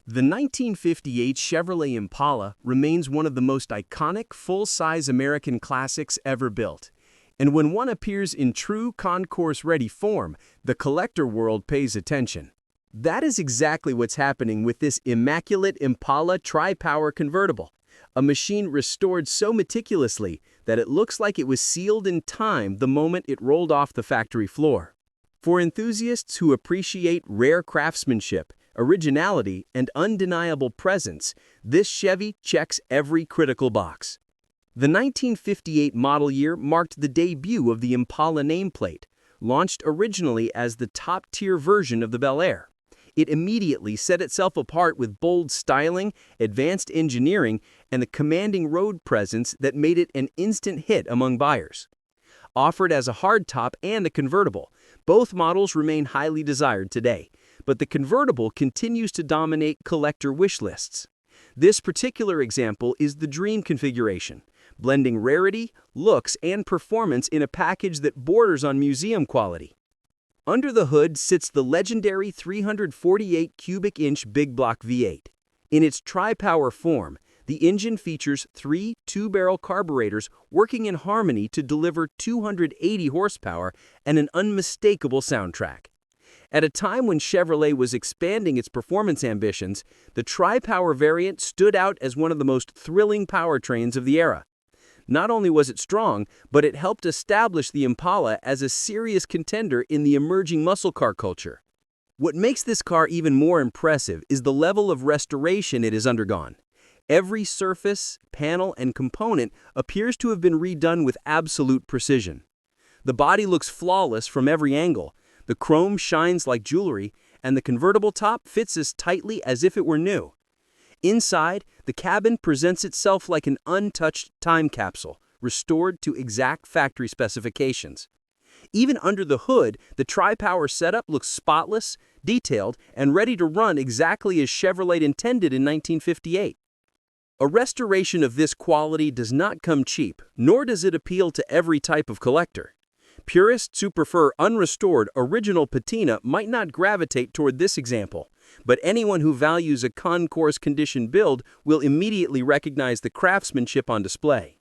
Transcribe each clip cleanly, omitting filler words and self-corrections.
The 1958 Chevrolet Impala remains one of the most iconic full-size American classics ever built. And when one appears in true concours-ready form, the collector world pays attention. That is exactly what's happening with this immaculate Impala Tri Power convertible, a machine restored so meticulously that it looks like it was sealed in time the moment it rolled off the factory floor. For enthusiasts who appreciate rare craftsmanship, originality, and undeniable presence, this Chevy checks every critical box. The 1958 model year marked the debut of the Impala nameplate, launched originally as the top-tier version of the Bel Air. It immediately set itself apart with bold styling, advanced engineering, and the commanding road presence that made it an instant hit among buyers. Offered as a hardtop and a convertible, both models remain highly desired today, but the convertible continues to dominate collector wish lists. This particular example is the dream configuration, blending rarity, looks, and performance in a package that borders on museum quality. Under the hood sits the legendary 348 cubic inch big block V8. In its tri-power form, the engine features three two-barrel carburetors working in harmony to deliver 280 horsepower and an unmistakable soundtrack. At a time when Chevrolet was expanding its performance ambitions, the tri-power variant stood out as one of the most thrilling powertrains of the era. Not only was it strong, but it helped establish the Impala as a serious contender in the emerging muscle car culture. What makes this car even more impressive is the level of restoration it has undergone. Every surface, panel, and component appears to have been redone with absolute precision. The body looks flawless from every angle, the chrome shines like jewelry, and the convertible top fits as tightly as if it were new. Inside, the cabin presents itself like an untouched time capsule, restored to exact factory specifications. Even under the hood, the tri-power setup looks spotless, detailed, and ready to run exactly as Chevrolet intended in 1958. A restoration of this quality does not come cheap, nor does it appeal to every type of collector. Purists who prefer unrestored, original patina might not gravitate toward this example, but anyone who values a concours condition build will immediately recognize the craftsmanship on display.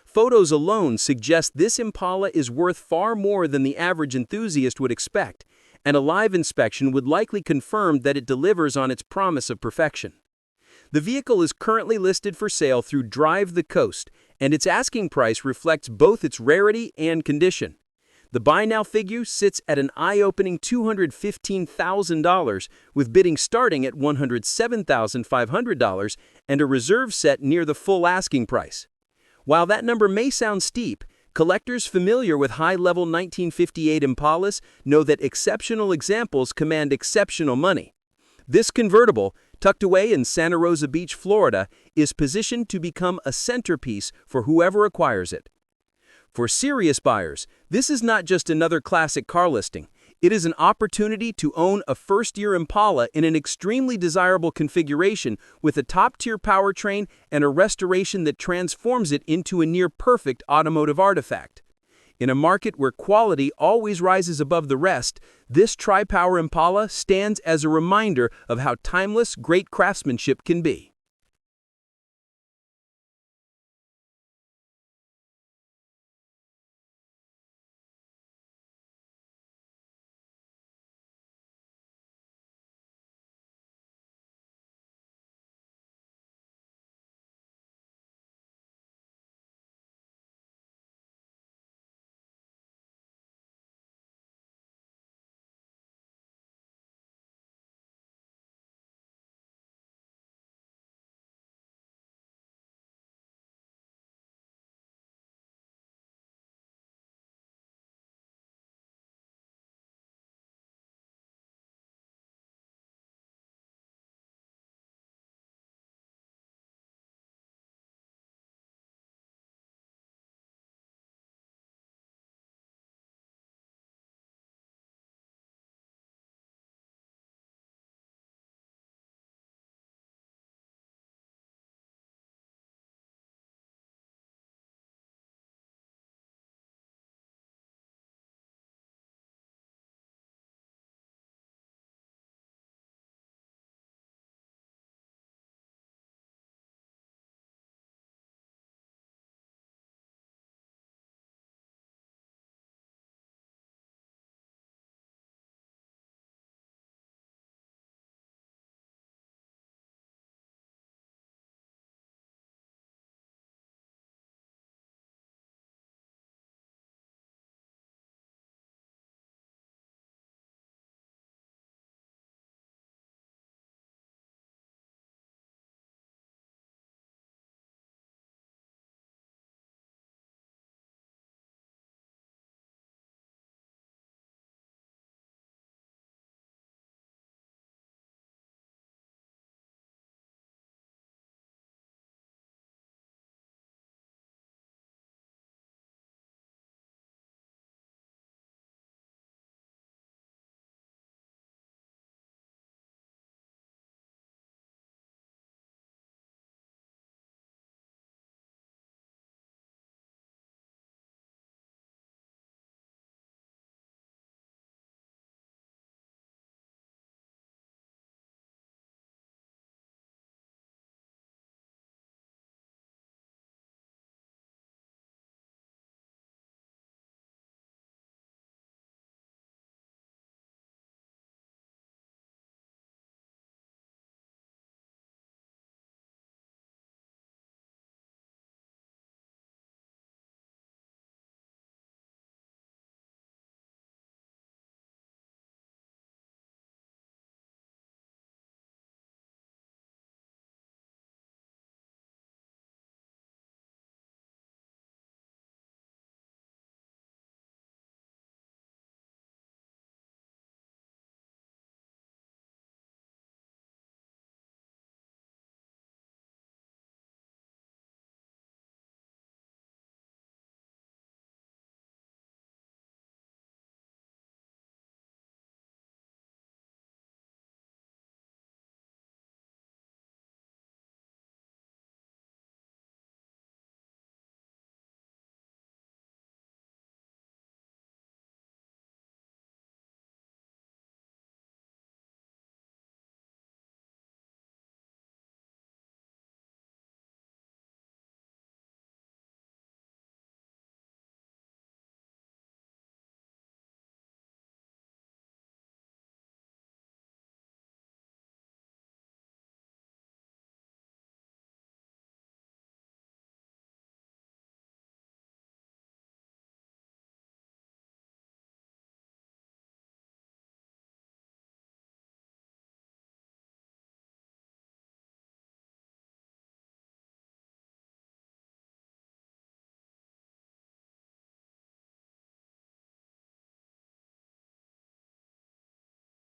Photos alone suggest this Impala is worth far more than the average enthusiast would expect, and a live inspection would likely confirm that it delivers on its promise of perfection. The vehicle is currently listed for sale through Drive the Coast, and its asking price reflects both its rarity and condition. The buy now figure sits at an eye-opening $215,000, with bidding starting at $107,500 and a reserve set near the full asking price. While that number may sound steep, collectors familiar with high-level 1958 Impalas know that exceptional examples command exceptional money. This convertible, tucked away in Santa Rosa Beach, Florida, is positioned to become a centerpiece for whoever acquires it. For serious buyers, this is not just another classic car listing. It is an opportunity to own a first-year Impala in an extremely desirable configuration with a top-tier powertrain and a restoration that transforms it into a near-perfect automotive artifact. In a market where quality always rises above the rest, this tri-power Impala stands as a reminder of how timeless great craftsmanship can be.